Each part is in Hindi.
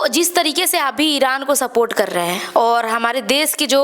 जिस तरीके से आप भी ईरान को सपोर्ट कर रहे हैं और हमारे देश की जो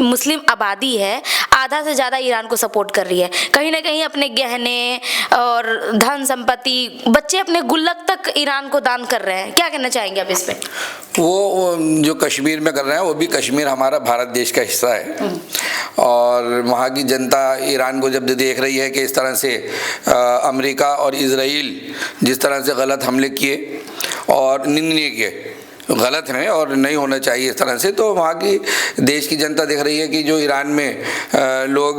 मुस्लिम आबादी है आधा से ज़्यादा ईरान को सपोर्ट कर रही है, कहीं ना कहीं अपने गहने और धन संपत्ति, बच्चे अपने गुल्लक तक ईरान को दान कर रहे हैं, क्या कहना चाहेंगे आप इस पे? वो जो कश्मीर में कर रहे हैं वो भी कश्मीर हमारा भारत देश का हिस्सा है और वहाँ की जनता ईरान को जब देख रही है कि इस तरह से अमेरिका और इजराइल जिस तरह से गलत हमले किए और निंदनीय किए, गलत हैं और नहीं होना चाहिए इस तरह से, तो वहाँ की देश की जनता देख रही है कि जो ईरान में लोग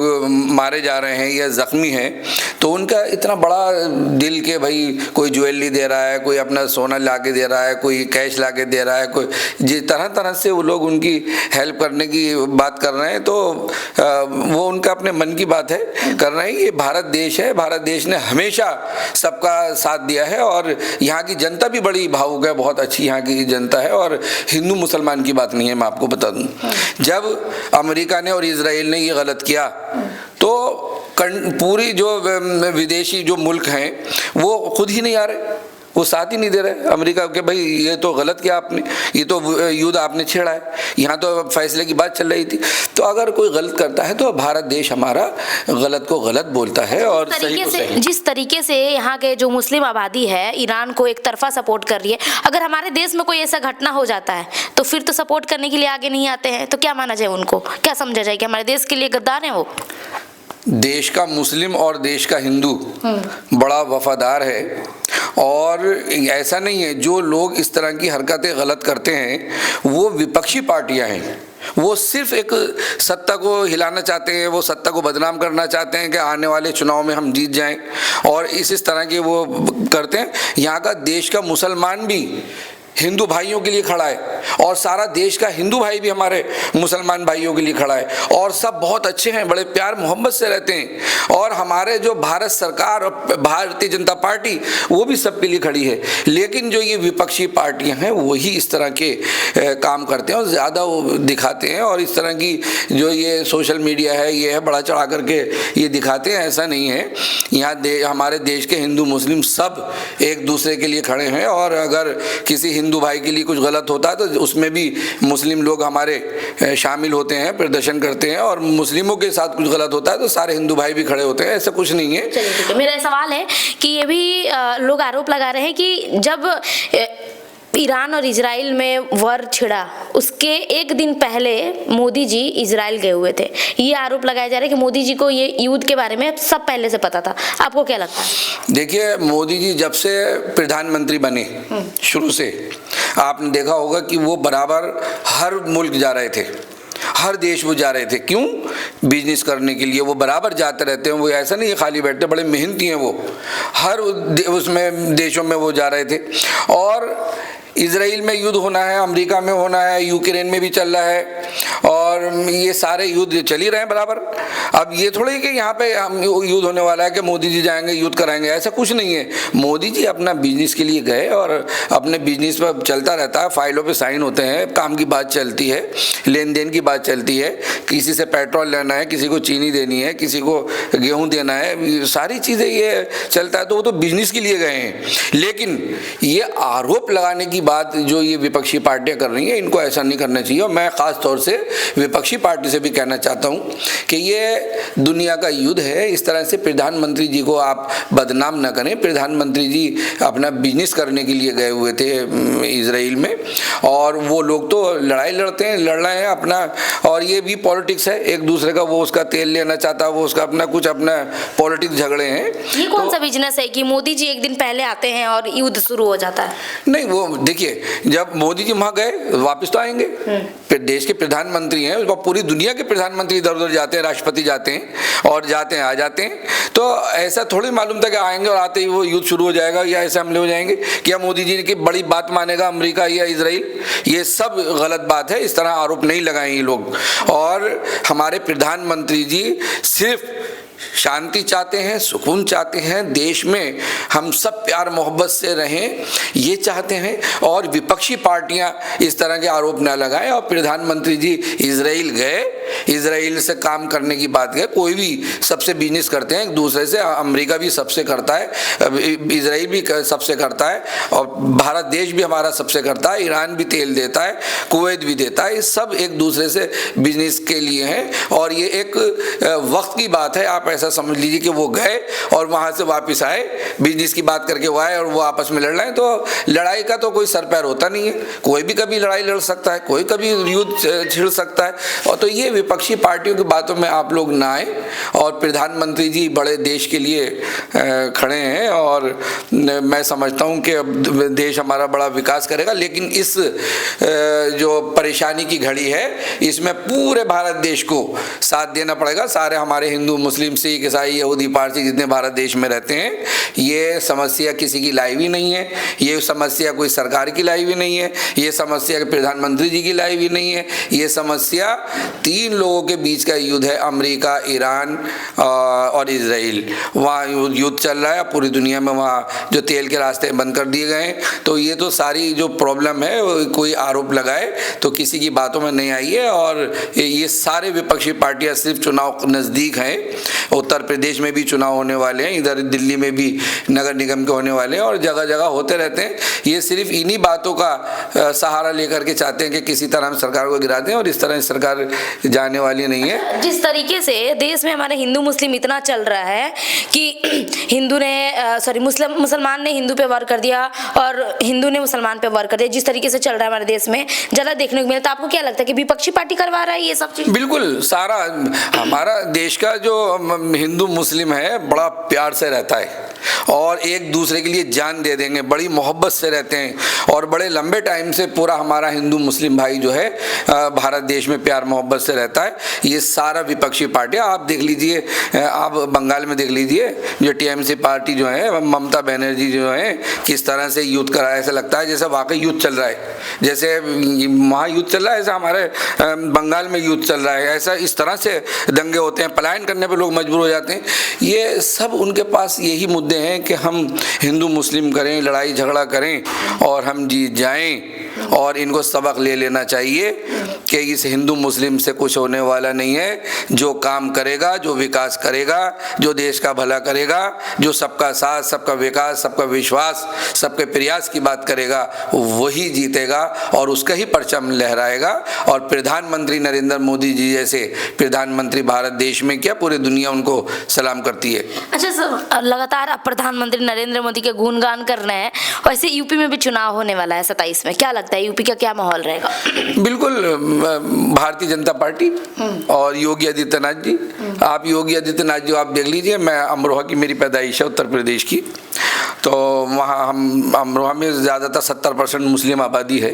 मारे जा रहे हैं या ज़ख्मी हैं, तो उनका इतना बड़ा दिल के भाई कोई ज्वेलरी दे रहा है, कोई अपना सोना ला के दे रहा है, कोई कैश ला के दे रहा है, कोई जिस तरह तरह से वो लोग उनकी हेल्प करने की बात कर रहे हैं, तो वो उनका अपने मन की बात है कर रहे हैं। ये भारत देश है, भारत देश ने हमेशा सबका साथ दिया है और यहाँ की जनता भी बड़ी भावुक है, बहुत अच्छी यहाँ की जनता है और हिंदू मुसलमान की बात नहीं है। मैं आपको बता दूं, जब अमेरिका ने और इजराइल ने ये गलत किया तो पूरी जो विदेशी जो मुल्क हैं वो खुद ही नहीं आ रहे, वो साथ ही नहीं दे रहे अमेरिका के, भाई ये तो गलत किया आपने, ये तो युद्ध आपने छेड़ा है, यहाँ तो फैसले की बात चल रही थी। तो अगर कोई गलत करता है तो भारत देश हमारा गलत को गलत बोलता है और सही को सही। जिस तरीके से यहाँ के जो मुस्लिम आबादी है ईरान को एक तरफा सपोर्ट कर रही है, अगर हमारे देश में कोई ऐसा घटना हो जाता है तो फिर तो सपोर्ट करने के लिए आगे नहीं आते हैं, तो क्या माना जाए उनको, क्या समझा जाए कि हमारे देश के लिए गद्दार है वो? देश का मुस्लिम और देश का हिंदू बड़ा वफादार है और ऐसा नहीं है जो लोग इस तरह की हरकतें गलत करते हैं वो विपक्षी पार्टियां हैं, वो सिर्फ एक सत्ता को हिलाना चाहते हैं, वो सत्ता को बदनाम करना चाहते हैं कि आने वाले चुनाव में हम जीत जाएं और इस तरह के वो करते हैं। यहाँ का देश का मुसलमान भी हिंदू भाइयों के लिए खड़ा है और सारा देश का हिंदू भाई भी हमारे मुसलमान भाइयों के लिए खड़ा है और सब बहुत अच्छे हैं, बड़े प्यार मोहब्बत से रहते हैं और हमारे जो भारत सरकार और भारतीय जनता पार्टी वो भी सबके लिए खड़ी है। लेकिन जो ये विपक्षी पार्टियां हैं वही इस तरह के काम करते हैं और ज़्यादा वो दिखाते हैं और इस तरह की जो ये सोशल मीडिया है ये है बड़ा चढ़ा करके ये दिखाते हैं। ऐसा नहीं है, यहाँ हमारे देश के हिंदू मुस्लिम सब एक दूसरे के लिए खड़े हैं और अगर किसी हिंदू भाई के लिए कुछ गलत होता है तो उसमें भी मुस्लिम लोग हमारे शामिल होते हैं, प्रदर्शन करते हैं और मुस्लिमों के साथ कुछ गलत होता है तो सारे हिंदू भाई भी खड़े होते हैं, ऐसा कुछ नहीं है। चलिए ठीक है, मेरा सवाल है कि ये भी लोग आरोप लगा रहे हैं कि जब ईरान और इजराइल में वार छिड़ा उसके एक दिन पहले मोदी जी इजराइल गए हुए थे, ये आरोप लगाया जा रहा है कि मोदी जी को ये युद्ध के बारे में सब पहले से पता था, आपको क्या लगता है? देखिए, मोदी जी जब से प्रधानमंत्री बने शुरू से आपने देखा होगा कि वो बराबर हर मुल्क जा रहे थे, हर देश वो जा रहे थे। क्यों? बिजनेस करने के लिए वो बराबर जाते रहते हैं, वो ऐसा नहीं है खाली बैठते, बड़े मेहनती हैं वो, हर उसमें देशों में वो जा रहे थे। और इजराइल में युद्ध होना है, अमेरिका में होना है, यूक्रेन में भी चल रहा है और ये सारे युद्ध चल ही रहे हैं बराबर। अब ये थोड़ी कि यहाँ पे हम युद्ध होने वाला है कि मोदी जी जाएंगे युद्ध कराएंगे, ऐसा कुछ नहीं है। मोदी जी अपना बिजनेस के लिए गए और अपने बिजनेस पर चलता रहता है, फाइलों पे साइन होते हैं, काम की बात चलती है, लेन देन की बात चलती है, किसी से पेट्रोल लेना है, किसी को चीनी देनी है, किसी को गेहूँ देना है, सारी चीज़ें ये चलता है, तो वो तो बिजनेस के लिए गए हैं। लेकिन ये आरोप लगाने की बात जो ये विपक्षी पार्टियां कर रही हैं, इनको ऐसा नहीं करना चाहिए और मैं ख़ास तौर से विपक्षी पार्टी से भी कहना चाहता हूं कि ये दुनिया का युद्ध है, इस तरह से प्रधानमंत्री जी को आप बदनाम न करें। प्रधानमंत्री जी अपना बिजनेस करने के लिए गए हुए थे इजराइल में और वो लोग तो लड़ाई लड़ते हैं, लड़ रहे हैं अपना, और ये भी पॉलिटिक्स है, एक दूसरे का, वो उसका तेल लेना चाहता है, वो उसका अपना कुछ अपना पॉलिटिक्स झगड़े हैं। ये कौन सा बिजनेस है कि मोदी जी एक दिन पहले आते हैं और युद्ध शुरू हो जाता है? नहीं, वो देखिए, जब मोदी जी वहाँ गए वापस तो आएंगे, फिर देश के प्रधानमंत्री हैं, पूरी दुनिया के प्रधानमंत्री इधर उधर जाते हैं, राष्ट्रपति जाते हैं और जाते हैं आ जाते हैं, तो ऐसा थोड़ी मालूम था कि आएंगे और आते ही वो युद्ध शुरू हो जाएगा या ऐसे हमले हो जाएंगे। क्या मोदी जी की बड़ी बात मानेगा अमेरिका या इजराइल? ये सब गलत बात है, इस तरह आरोप नहीं लगाएं ये लोग। और हमारे प्रधानमंत्री जी सिर्फ शांति चाहते हैं, सुकून चाहते हैं, देश में हम सब प्यार मोहब्बत से रहें ये चाहते हैं और विपक्षी पार्टियां इस तरह के आरोप न लगाएं। और प्रधानमंत्री जी इजराइल गए इजराइल से काम करने की बात है, कोई भी सबसे बिजनेस करते हैं एक दूसरे से, अमेरिका भी सबसे करता है, इजराइल भी सबसे करता है, और भारत देश भी हमारा सबसे करता है, ईरान भी तेल देता है, कुवैत भी देता है, ये सब एक दूसरे से बिजनेस के लिए हैं। और ये एक वक्त की बात है, आप ऐसा समझ लीजिए कि वो गए और वहाँ से वापस आए, बिजनेस की बात करके वो आए और वो आपस में लड़ रहे हैं। तो लड़ाई का तो कोई सर पैर होता नहीं है, कोई भी कभी लड़ाई लड़ सकता है, कोई कभी युद्ध छिड़ सकता है। और तो ये विपक्षी पार्टियों की बातों में आप लोग ना आए, और प्रधानमंत्री जी बड़े देश के लिए खड़े हैं, और मैं समझता हूँ कि अब देश हमारा बड़ा विकास करेगा। लेकिन इस जो परेशानी की घड़ी है, इसमें पूरे भारत देश को साथ देना पड़ेगा। सारे हमारे हिंदू, मुस्लिम, सिख, ईसाई, यहूदी, पारसी जितने भारत देश में रहते हैं, ये समस्या किसी की लाई हुई नहीं है, ये समस्या कोई सरकार की लाई हुई नहीं है, ये समस्या प्रधानमंत्री जी की लाई हुई नहीं है, ये समस्या 3 लोगों के बीच का युद्ध है, अमेरिका, ईरान और इजराइल। वहाँ युद्ध चल रहा है पूरी दुनिया में, वहाँ जो तेल के रास्ते बंद कर दिए गए। तो ये तो सारी जो प्रॉब्लम है, कोई आरोप लगाए तो किसी की बातों में नहीं आई है। और ये सारे विपक्षी पार्टियां सिर्फ चुनाव नज़दीक हैं, उत्तर प्रदेश में भी चुनाव होने वाले हैं, इधर दिल्ली में भी नगर निगम के होने वाले हैं, और जगह जगह होते रहते हैं। ये सिर्फ इन्हीं बातों का सहारा लेकर के चाहते हैं कि किसी तरह हम सरकार को गिरा दें, और इस तरह सरकार जाने वाली नहीं है। जिस तरीके से देश में हमारे हिंदू मुस्लिम इतना चल रहा है कि हिंदू ने मुसलमान ने हिंदू पे वार कर दिया और हिंदू ने मुसलमान पे वार कर दिया, जिस तरीके से चल रहा है हमारे देश में ज़्यादा देखने को मिलता है। आपको क्या लगता है कि विपक्षी पार्टी करवा रहा है ये सब चीज़? बिल्कुल, सारा हमारा देश का जो हिंदू मुस्लिम है बड़ा प्यार से रहता है, और एक दूसरे के लिए जान दे देंगे, बड़ी मोहब्बत से रहते हैं, और बड़े लंबे टाइम से पूरा हमारा हिंदू मुस्लिम भाई जो है भारत देश में प्यार मोहब्बत से रहता है। ये सारा विपक्षी पार्टियाँ आप देख लीजिए, आप बंगाल में देख लीजिए, जो टीएमसी पार्टी जो है, ममता बनर्जी जो है, किस तरह से युद्ध करा है। ऐसा लगता है जैसे वाकई युद्ध चल रहा है, जैसे वहाँ युद्ध चल रहा है, ऐसा हमारे बंगाल में युद्ध चल रहा है। ऐसा इस तरह से दंगे होते हैं, पलायन करने पर लोग मजबूर हो जाते हैं। ये सब उनके पास यही मुद्दे हैं कि हम हिंदू मुस्लिम करें, लड़ाई झगड़ा करें और हम जीत जाएं। और इनको सबक ले लेना चाहिए कि इस हिंदू मुस्लिम से कुछ होने वाला नहीं है। जो काम करेगा, जो विकास करेगा, जो देश का भला करेगा, जो सबका साथ, सबका विकास, सबका विश्वास, सबके प्रयास की बात करेगा, वही जीतेगा और उसका ही परचम लहराएगा। और प्रधानमंत्री नरेंद्र मोदी जी जैसे प्रधानमंत्री भारत देश में क्या पूरी दुनिया उनको सलाम करती है। अच्छा सर, लगातार आप प्रधानमंत्री नरेंद्र मोदी के गुणगान कर रहे हैं, वैसे यूपी में भी चुनाव होने वाला है 27 में, क्या लगता है यूपी का क्या माहौल रहेगा? बिल्कुल, भारतीय जनता पार्टी और योगी आदित्यनाथ जी, आप योगी आदित्यनाथ जी आप देख लीजिए, मैं अमरोहा की मेरी पैदाइश है उत्तर प्रदेश की, तो वहाँ हम अमरोहा में ज़्यादातर 70% मुस्लिम आबादी है।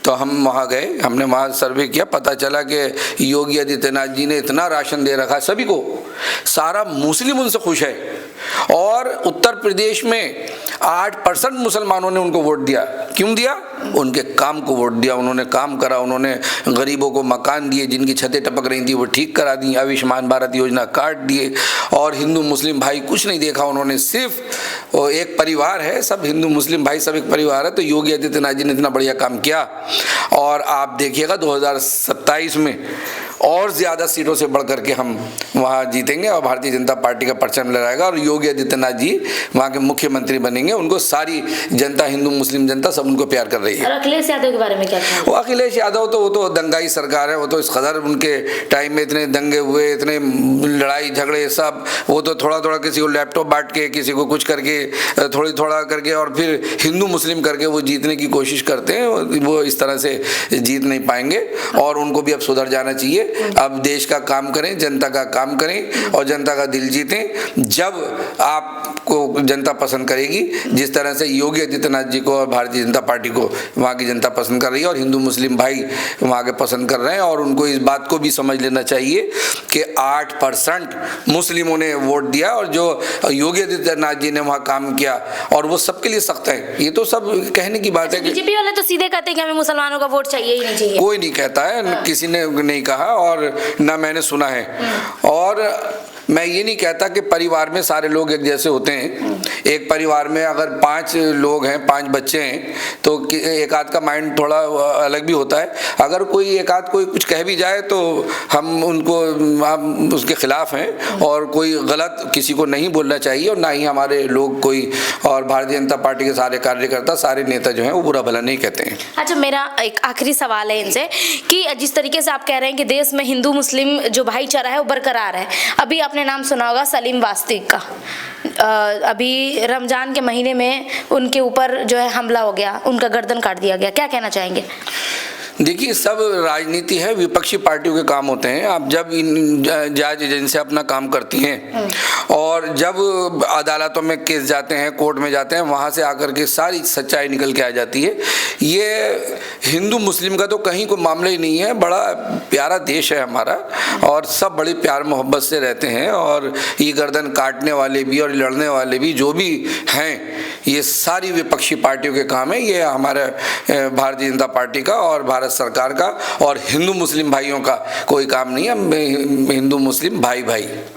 तो हम वहाँ गए, हमने वहाँ सर्वे किया, पता चला कि योगी आदित्यनाथ जी ने इतना राशन दे रखा है सभी को, सारा मुस्लिम उनसे खुश है। और उत्तर प्रदेश में 8% मुसलमानों ने उनको वोट दिया। क्यों दिया? उनके काम को वोट दिया, उन्होंने काम करा, उन्होंने गरीबों को मकान दिए, जिनकी छतें टपक रही थी वो ठीक करा दी, आयुष्मान भारत योजना कार्ड दिए। और हिंदू मुस्लिम भाई कुछ नहीं देखा उन्होंने, सिर्फ एक परिवार है, सब हिंदू मुस्लिम भाई सब एक परिवार है। तो योगी आदित्यनाथ जी ने इतना बढ़िया काम किया। और आप देखिएगा 2027 में और ज़्यादा सीटों से बढ़ करके हम वहाँ जीतेंगे और भारतीय जनता पार्टी का परचम लहराएगा और योगी आदित्यनाथ जी वहाँ के मुख्यमंत्री बनेंगे। उनको सारी जनता, हिंदू मुस्लिम जनता सब उनको प्यार कर रही है। और अखिलेश यादव के बारे में क्या कहना? वो अखिलेश यादव तो वो तो दंगाई सरकार है, वो तो इस कदर उनके टाइम में इतने दंगे हुए, इतने लड़ाई झगड़े सब, वो तो थोड़ा थोड़ा किसी को लैपटॉप बांट के, किसी को कुछ करके, थोड़ा करके और फिर हिंदू मुस्लिम करके वो जीतने की कोशिश करते हैं। वो इस तरह से जीत नहीं पाएंगे और उनको भी अब सुधर जाना चाहिए। अब देश का काम करें, जनता का काम करें और जनता का दिल जीतें। जब आपको जनता पसंद करेगी, जिस तरह से योगी आदित्यनाथ जी को और भारतीय जनता पार्टी को वहाँ की जनता पसंद कर रही है और हिंदू मुस्लिम भाई वहाँ के पसंद कर रहे हैं, और उनको इस बात को भी समझ लेना चाहिए कि 8% मुस्लिमों ने वोट दिया और जो योगी आदित्यनाथ जी ने वहाँ काम किया और वो सबके लिए सख्त है। ये तो सब कहने की बात है। बीजेपी वाले तो सीधे कहते हैं कि हमें मुसलमानों का वोट चाहिए ही नहीं चाहिए। कोई नहीं कहता है, किसी ने नहीं कहा और ना मैंने सुना है। और मैं ये नहीं कहता कि परिवार में सारे लोग एक जैसे होते हैं। एक परिवार में अगर 5 लोग हैं, 5 बच्चे हैं, तो एक आध का माइंड थोड़ा अलग भी होता है। अगर कोई एक आध कोई कुछ कह भी जाए तो हम उसके खिलाफ हैं, और कोई गलत किसी को नहीं बोलना चाहिए, और ना ही हमारे लोग कोई, और भारतीय जनता पार्टी के सारे कार्यकर्ता, सारे नेता जो हैं वो बुरा भला नहीं कहते हैं। अच्छा, मेरा एक आखिरी सवाल है इनसे कि जिस तरीके से आप कह रहे हैं कि देश में हिंदू मुस्लिम जो भाईचारा है वो बरकरार है, अभी आपने नाम सुना होगा सलीम वास्तिक का। अभी रमजान के महीने में उनके ऊपर जो है हमला हो गया, उनका गर्दन काट दिया गया, क्या कहना चाहेंगे? देखिए, सब राजनीति है, विपक्षी पार्टियों के काम होते हैं। आप जब इन जांच एजेंसी अपना काम करती हैं और जब अदालतों में केस जाते हैं, कोर्ट में जाते हैं, वहाँ से आकर के सारी सच्चाई निकल के आ जाती है। ये हिंदू मुस्लिम का तो कहीं कोई मामला ही नहीं है। बड़ा प्यारा देश है हमारा, और सब बड़ी प्यार मोहब्बत से रहते हैं, और ये गर्दन काटने वाले भी और लड़ने वाले भी जो भी हैं, ये सारी विपक्षी पार्टियों के काम है। ये हमारे भारतीय जनता पार्टी का और भारत सरकार का और हिंदू मुस्लिम भाइयों का कोई काम नहीं है। हिंदू मुस्लिम भाई भाई।